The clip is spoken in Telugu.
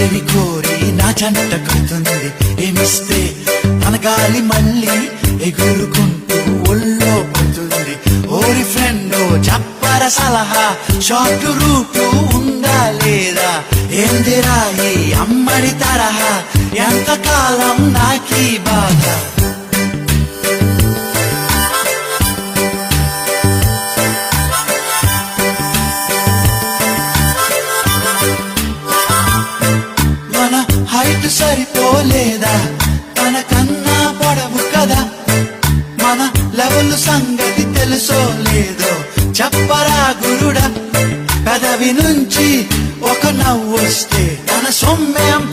ఏమి కోరి నా జంట కడుతుంది, ఏమిస్తే తన గాలి మళ్ళీ ఎగురుకుంటూ ఒళ్ళో పడుతుంది. ఓరి ఫ్రెండో చెప్పర సలహా, షార్ట్ రూటు ఉందా లేదా, ఏందిరా ఈ అమ్మడి తరహా, ఎంతకాలం నాకీ బాధ. మన హైట్ సరిపోలేదా, తనకన్నా పొడవు కదా, మన లెవెల్ సంగతి తెలుసో లేదో చెప్పరా గురుడా. పెదవి నుంచి ఒక నవ్వొస్తే తన సొమ్మేం